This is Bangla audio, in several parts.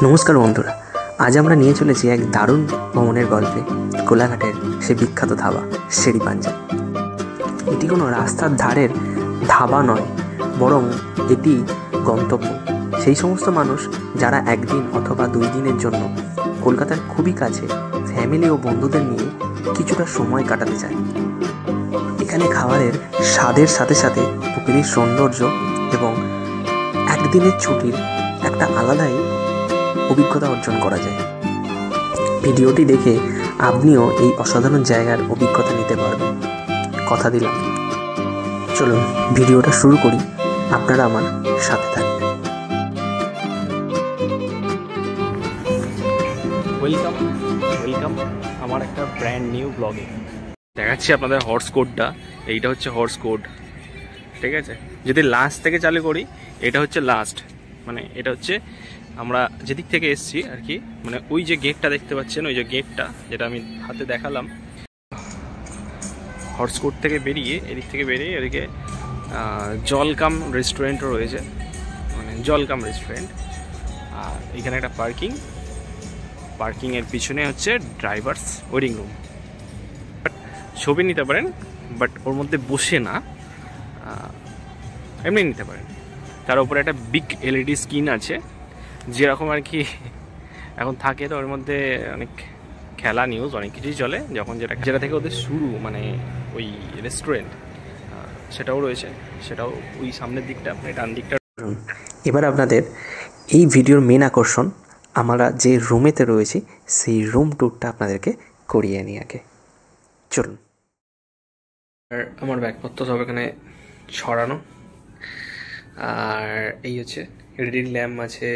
নমস্কার বন্ধুরা, আজ আমরা নিয়ে চলেছি এক দারুণ ভ্রমণের গল্পে কোলাঘাটের সে বিখ্যাত ধাবা শেরি পাঞ্জাব। এটি কোনো রাস্তার ধারের ধাবা নয়, বরং এটি গন্তব্য সেই সমস্ত মানুষ যারা একদিন অথবা 2 দিনের জন্য কলকাতার খুবই কাছে ফ্যামিলি ও বন্ধুদের নিয়ে কিছুটা সময় কাটাতে চায়। এখানে খাবারের স্বাদের সাথে সাথে প্রকৃতির সৌন্দর্য এবং একদিনের ছুটির একটা আলাদাই অভিজ্ঞতা অর্জন করা যায়। ভিডিওটি দেখে আপনিও এই অসাধারণ জায়গার অভিজ্ঞতা নিতে পারবেন, কথা দিলাম। চলুন ভিডিওটা শুরু করি, আপনারা আমার সাথে থাকবেন। ওয়েলকাম আমার একটা ব্র্যান্ড নিউ ব্লগে। দেখাচ্ছি আপনাদের হর্স কোডটা। এইটা হচ্ছে হর্স কোড, ঠিক আছে? যদি লাস্ট থেকে চালু করি, এটা হচ্ছে লাস্ট, মানে এটা হচ্ছে আমরা যেদিক থেকে এসছি আর কি, মানে ওই যে গেটটা দেখতে পাচ্ছেন, ওই যে গেটটা যেটা আমি হাতে দেখালাম, হর্স কোড থেকে বেরিয়ে এদিক থেকে বেরিয়ে এদিকে জলকাম রেস্টুরেন্টও রয়েছে, মানে জলকাম রেস্টুরেন্ট। আর এখানে একটা পার্কিংয়ের পিছনে হচ্ছে ড্রাইভার্স ওয়েটিং রুম। ছবি নিতে পারেন, বাট ওর মধ্যে বসে না, এমনি নিতে পারেন। তার উপরে একটা বিগ এলইডি স্ক্রিন আছে, যেরকম আর কি এখন থাকে, তো ওর মধ্যে অনেক খেলা নিউজ অনেক কিছুই চলে, যখন যেটা থেকে ওদের শুরু, মানে ওই রেস্টুরেন্ট, সেটাও রয়েছে। সেটাও ওই সামনের দিকটা, মানে ডান দিকটা। এবার আপনাদের এই ভিডিওর মেন আকর্ষণ, আমরা যে রুমেতে রয়েছি সেই রুম ট্যুরটা আপনাদেরকে করিয়ে নিই আগে। চলুন। আর আমার ব্যাগপত্র সব এখানে ছড়ানো, আর এই হচ্ছে রিডিং ল্যাম্প আছে,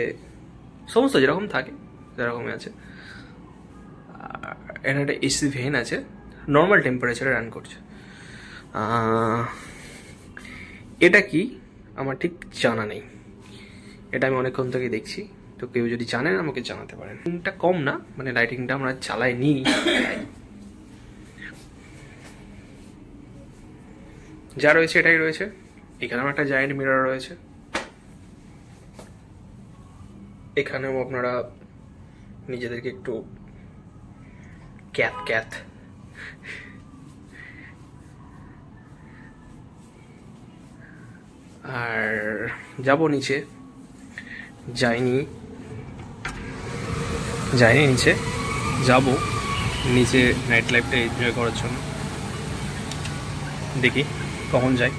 সমস্ত যেরকম থাকে সেরকমই আছে। আর এখানে একটা এসি ভেন আছে, নর্মাল টেম্পারেচারে রান করছে। এটা কি আমার ঠিক জানা নেই, এটা আমি অনেকক্ষণ থেকে দেখছি, তো কেউ যদি জানেন আমাকে জানাতে পারেন। লাইটিংটা কম না, মানে লাইটিংটা আমরা চালাইনি। যা রয়েছে এটাই রয়েছে। এখানেও একটা জায়েন্ট মিরর রয়েছে, এখানেও আপনারা নিজেদেরকে একটু ক্যাত আর যাব নিচে, যাইনি নিচে যাব, নিচে নাইট লাইফটা এনজয় করার জন্য। দেখি কখন যাই।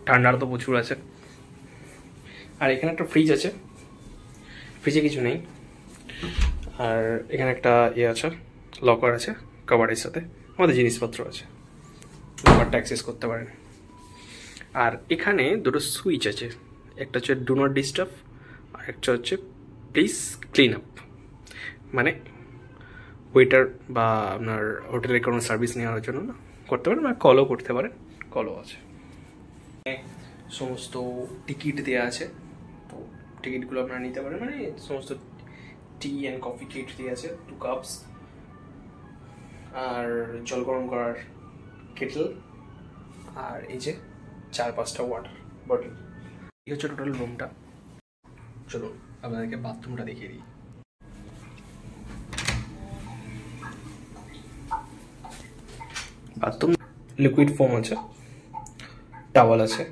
ঠান্ডার তো প্রচুর আছে। আর এখানে একটা ফ্রিজ আছে, ফ্রিজে কিছু নেই। আর এখানে একটা আছে, লকার আছে, কভারের সাথে আমাদের জিনিসপত্র আছে, লকারটা অ্যাক্সেস করতে পারেন। আর এখানে দুটো সুইচ আছে, একটা হচ্ছে ডু নট ডিস্টার্ব, আর একটা হচ্ছে প্লিজ ক্লিন আপ, মানে ওয়েটার বা আপনার হোটেলের কোনো সার্ভিস নেওয়ার জন্য না করতে পারেন, বা কলও করতে পারেন, কলও আছে। সমস্ত টিকিট দেওয়া আছে, তো টিকিটগুলো আপনারা নিতে পারেন, মানে সমস্ত টি অ্যান্ড কফি কিট দেওয়া আছে, 2 কাপস, আর জল গরম করার কেটল, আর এই যে 4-5টা ওয়াটার বটল। এই হচ্ছে টোটাল রুমটা। চলুন আপনাদেরকে বাথরুমটা দেখিয়ে দিই। বাথরুম লিকুইড ফোম আছে, টাওয়াল আছে,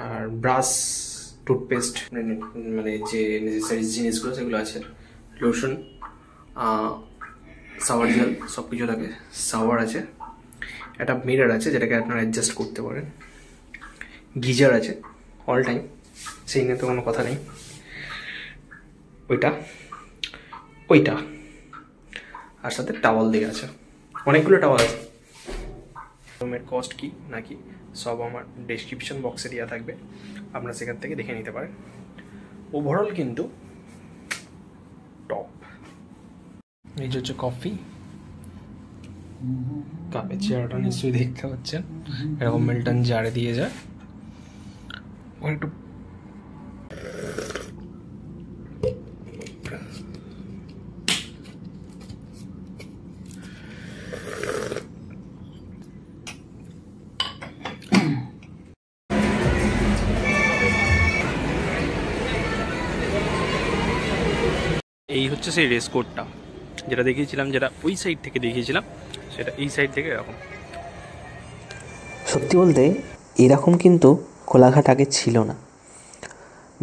আর ব্রাশ, টুথপেস্ট, মানে যে নেসেসারি জিনিসগুলো সেগুলো আছে, লোশন, শাওয়ার জেল, সব কিছু থাকে। শাওয়ার আছে, একটা মিরর আছে যেটাকে আপনারা অ্যাডজাস্ট করতে পারেন, গিজার আছে অল টাইম, সেই নিয়ে তো কোনো কথা নেই। ওইটা আর সাথে টাওয়াল দেওয়া আছে, অনেকগুলো টাওয়াল আছে। রুমের কস্ট কি নাকি সব আমার ডেসক্রিপশন বক্সে দেওয়া থাকবে, আপনারা সেখান থেকে দেখে নিতে পারেন। ওভারঅল কিন্তু টপ। এই যে হচ্ছে কফি, কাপের চেয়ারটা নিশ্চয়ই দেখতে পাচ্ছেন, এরকম মিল্টন জারে দিয়ে যায়। একটু এই হচ্ছে সেই রেস কোডটা যেটা দেখিয়েছিলাম, যেটা ওই সাইড থেকে দেখিয়েছিলাম, সেটা এই সাইড থেকে এরকম। সত্যি বলতে এরকম কিন্তু কোলাঘাট আগে ছিল না,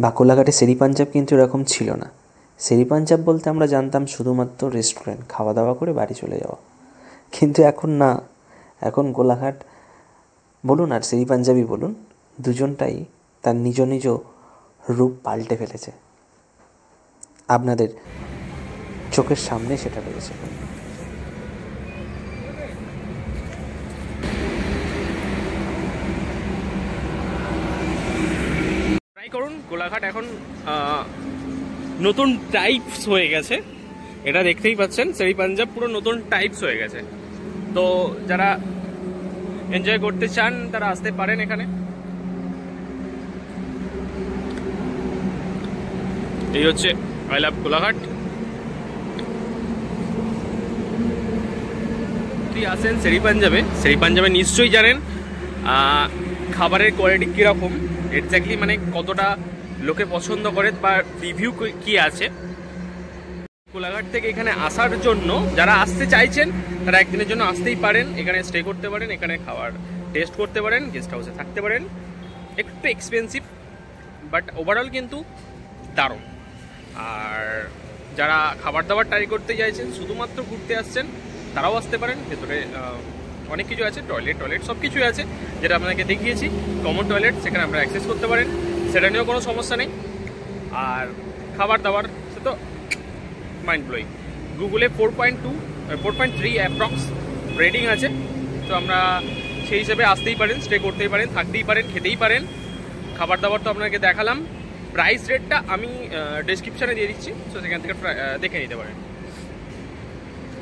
বা কোলাঘাটে শেরি পাঞ্জাব কিন্তু এরকম ছিল না। শেরি পাঞ্জাব বলতে আমরা জানতাম শুধুমাত্র রেস্টুরেন্ট, খাওয়া দাওয়া করে বাড়ি চলে যাওয়া। কিন্তু এখন না, এখন কোলাঘাট বলুন আর শেরি পাঞ্জাবি বলুন, দুজনটাই তার নিজ নিজ রূপ পাল্টে ফেলেছে। আপনাদের চোখের সামনে সেটা রয়েছে। ট্রাই করুন, কোলাঘাট এখন নতুন টাইপস হয়ে গেছে, এটা দেখতেই পাচ্ছেন। শেরি পাঞ্জাব পুরো নতুন টাইপস হয়ে গেছে। তো যারা এনজয় করতে চান তারা আসতে পারেন এখানে। এই হচ্ছে আই লাভ কোলাঘাট। যদি আসেন শেরি পাঞ্জাবে নিশ্চয়ই জানেন খাবারের কোয়ালিটি কীরকম, এক্স্যাক্টলি মানে কতটা লোকে পছন্দ করে বা রিভিউ কি আছে। কোলাঘাট থেকে এখানে আসার জন্য যারা আসতে চাইছেন তারা একদিনের জন্য আসতেই পারেন, এখানে স্টে করতে পারেন, এখানে খাবার টেস্ট করতে পারেন, গেস্ট হাউসে থাকতে পারেন। একটু এক্সপেন্সিভ বাট ওভারঅল কিন্তু দারুণ। আর যারা খাবার দাবার ট্রাই করতে চাইছেন, শুধুমাত্র ঘুরতে আসছেন, তারাও আসতে পারেন। ভেতরে অনেক কিছু আছে, টয়লেট সব কিছুই আছে, যেটা আপনাকে দেখিয়েছি। কমন টয়লেট, সেখানে আপনারা অ্যাক্সেস করতে পারেন, সেটা নিয়েও কোনো সমস্যা নেই। আর খাবার দাবার সে তো মাইন্ড ব্লোয়িং। গুগলে 4.3 অ্যাপ্রক্স রেটিং আছে। তো আমরা সেই হিসেবে আসতেই পারেন, স্টে করতেই পারেন, থাকতেই পারেন, খেতেই পারেন। খাবার দাবার তো আপনাকে দেখালাম, প্রাইস রেটটা আমি ডেসক্রিপশানে দিয়ে দিচ্ছি, তো সেখান থেকে দেখে নিতে পারেন।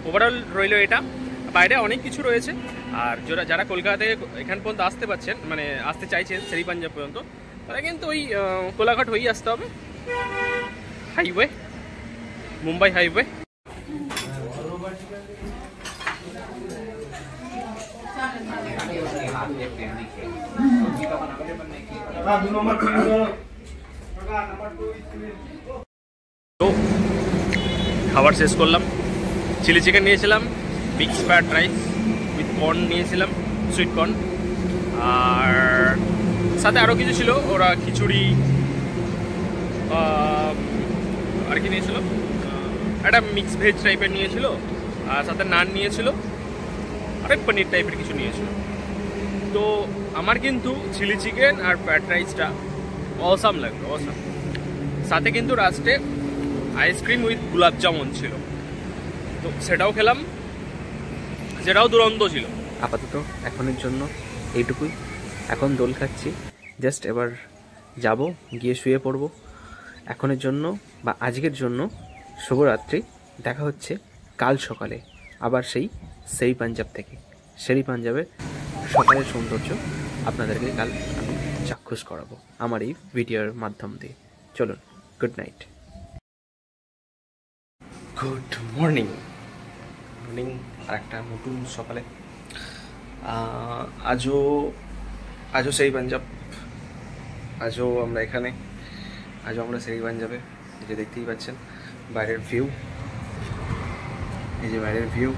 ওভারঅল রইল এটা, বাইরে অনেক কিছু রয়েছে। আর যারা কলকাতা থেকে এখান পর্যন্ত আসতে পারছেন, মানে আসতে চাইছেন শেরি পাঞ্জাব পর্যন্ত, তারা কিন্তু ওই কোলাঘাট হয়েই আসতে হবে, হাইওয়ে, মুম্বাই হাইওয়ে। তো খাবার শেষ করলাম, চিলি চিকেন নিয়েছিলাম, mix fried rice with corn নিয়েছিলাম, সুইট কর্ন, আর সাথে আরও কিছু ছিল, ওরা খিচুড়ি আর কি নিয়েছিল, একটা মিক্স ভেজ টাইপের নিয়েছিল, আর সাথে নান নিয়েছিল, আর পনির টাইপের কিছু নিয়েছিল। তো আমার কিন্তু চিলি চিকেন আর ফ্রাইড রাইসটা অসাম লাগলো, অসাম। সাথে কিন্তু লাস্টে আইসক্রিম উইথ গোলাপ জামুন ছিল, তো সেটাও খেলাম, সেটাও দুরন্ত ছিল। আপাতত এখনের জন্য এইটুকুই। এখন দোল খাচ্ছি, জাস্ট এবার যাব, গিয়ে শুয়ে পড়ব। এখনের জন্য বা আজকের জন্য শুভরাত্রি। দেখা হচ্ছে কাল সকালে আবার সেই শেরি পাঞ্জাব থেকে। শেরি পাঞ্জাবের সকালের সৌন্দর্য আপনাদেরকে কাল আমি চাক্ষুষ করাবো আমার এই ভিডিওর মাধ্যম দিয়ে। চলুন, গুড নাইট। গুড মর্নিং আর একটা নতুন সকালে। আজও শেরি পাঞ্জাব, আজও আমরা এখানে, আজও আমরা শেরি পাঞ্জাবে। এই যে দেখতেই পাচ্ছেন বাইরের ভিউ, এই যে বাইরের ভিউ।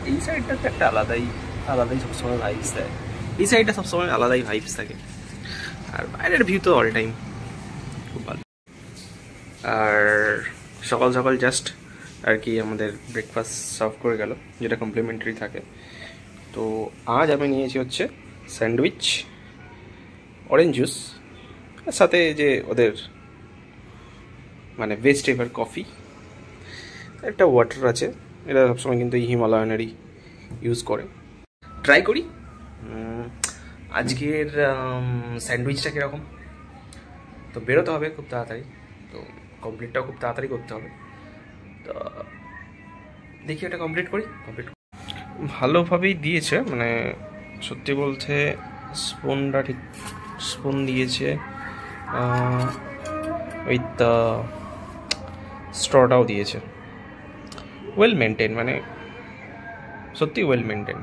এই সাইডটাতে একটা আলাদাই সবসময় ভাইবস দেয়, এই সাইডটা সবসময় আলাদাই ভাইবস থাকে। আর বাইরের ভিউ তো অল টাইম খুব ভালো। আর সকাল সকাল জাস্ট আর কি আমাদের ব্রেকফাস্ট সার্ভ করে গেল, যেটা কমপ্লিমেন্টারি থাকে। তো আজ আমি নিয়েছি হচ্ছে স্যান্ডউইচ, অরেঞ্জ জুস, সাথে যে ওদের মানে বেস্ট এভার কফি, একটা ওয়াটার আছে। এটা সবসময় কিন্তু এই হিমালয়ানেরই ইউজ করে। ট্রাই করি আজকের স্যান্ডউইচটা কীরকম। তো বেরোতে হবে খুব তাড়াতাড়ি, তো কমপ্লিটটাও খুব তাড়াতাড়ি করতে হবে। তো দেখি এটা কমপ্লিট ভালোভাবেই দিয়েছে, মানে সত্যি বলতে স্পুনটা ঠিক স্পুন দিয়েছে, উইথ স্ট্রটাও দিয়েছে। ওয়েল মেনটেন, মানে সত্যি ওয়েল মেনটেন।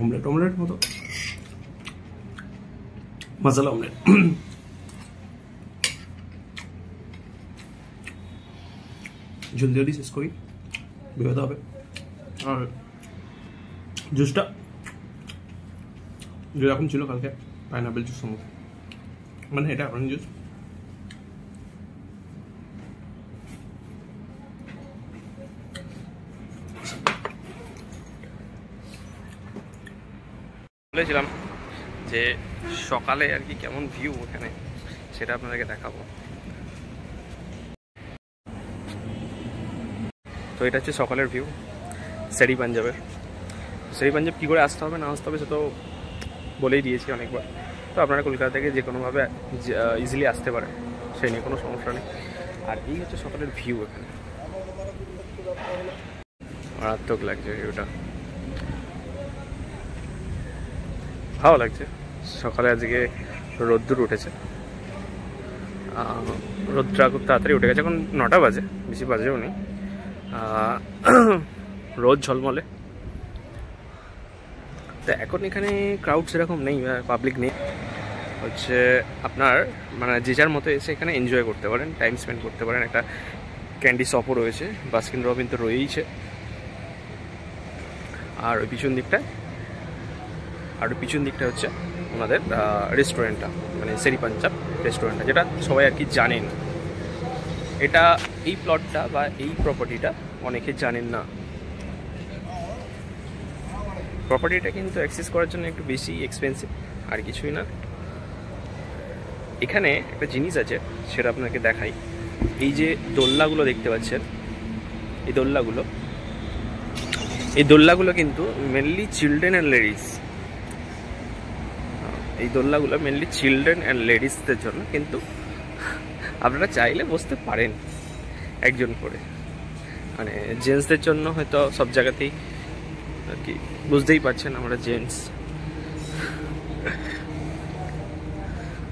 অমলেট মতো মশলা অমলেট। জলদি শেষ করি, বেরোতে হবে। আর জুসটা যেরকম ছিল কালকে পাইনাপেল জুস মতো, মানে এটা অরেঞ্জ জুস। বলেছিলাম যে সকালে আর কি কেমন ভিউ এখানে সেটা আপনাদেরকে দেখাবো। তো এটা হচ্ছে সকালের ভিউ শেরি পাঞ্জাবের। শেরি পাঞ্জাব কী করে আসতে হবে না আসতে হবে সে তো বলেই দিয়েছি অনেকবার। তো আপনারা কলকাতা থেকে যে কোনোভাবে ইজিলি আসতে পারেন, সেই নিয়ে কোনো সমস্যা নেই। আর এই হচ্ছে সকালের ভিউ এখানে, মারাত্মক লাগছে ভিউটা, ভালো লাগছে। সকালে আজকে রোদ্দুর উঠেছে, রোদ্রটা খুব তাড়াতাড়ি উঠে গেছে, এখন 9টা বাজে, বেশি বাজেও নেই। রোদ ঝলমলে। তো এখন এখানে ক্রাউড সেরকম নেই, পাবলিক নেই, হচ্ছে আপনার মানে যে যার মতো এসে এখানে এনজয় করতে পারেন, টাইম স্পেন্ড করতে পারেন। একটা ক্যান্ডি শপও রয়েছে, বাস্কিন রবিন তো রয়েইছে। আর ওই পিছন দিকটা হচ্ছে ওনাদের রেস্টুরেন্টটা, মানে শেরি পাঞ্জাব রেস্টুরেন্টটা, যেটা সবাই আর কি জানেন। এটা এই প্লটটা বা এই প্রপার্টিটা অনেকে জানেন না। প্রপার্টিটা কিন্তু অ্যাক্সেস করার জন্য একটু বেশি এক্সপেন্সিভ, আর কিছুই না। এখানে একটা জিনিস আছে সেটা আপনাকে দেখাই। এই যে দোলনাগুলো দেখতে পাচ্ছেন, এই দোলনাগুলো কিন্তু মেনলি চিলড্রেন অ্যান্ড লেডিস। এই দোলনাগুলো মেনলি চিলড্রেন অ্যান্ড লেডিসদের জন্য, কিন্তু আপনারা চাইলে বসতে পারেন একজন করে। মানে জেন্টসদের জন্য হয়তো সব জায়গাতেই আর কি, বুঝতেই পারছেন আমরা জেন্টস,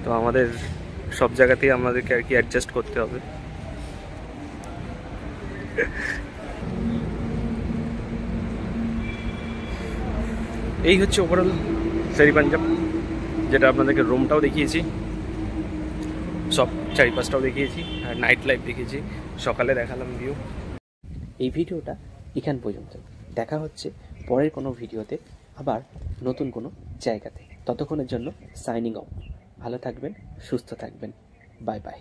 তো আমাদের সব জায়গাতেই আমাদেরকে আর কি অ্যাডজাস্ট করতে হবে। এই হচ্ছে ওভারঅল শেরি পাঞ্জাব, যেটা আপনাদেরকে রুমটাও দেখিয়েছি, সব চারিপাশটাও দেখিয়েছি, আর নাইট লাইফ দেখিয়েছি, সকালে দেখালাম ভিউ। এই ভিডিওটা এখান পর্যন্ত, দেখা হচ্ছে পরের কোনো ভিডিওতে, আবার নতুন কোনো জায়গাতে। ততক্ষণের জন্য সাইনিং অফ। ভালো থাকবেন, সুস্থ থাকবেন, বাই বাই।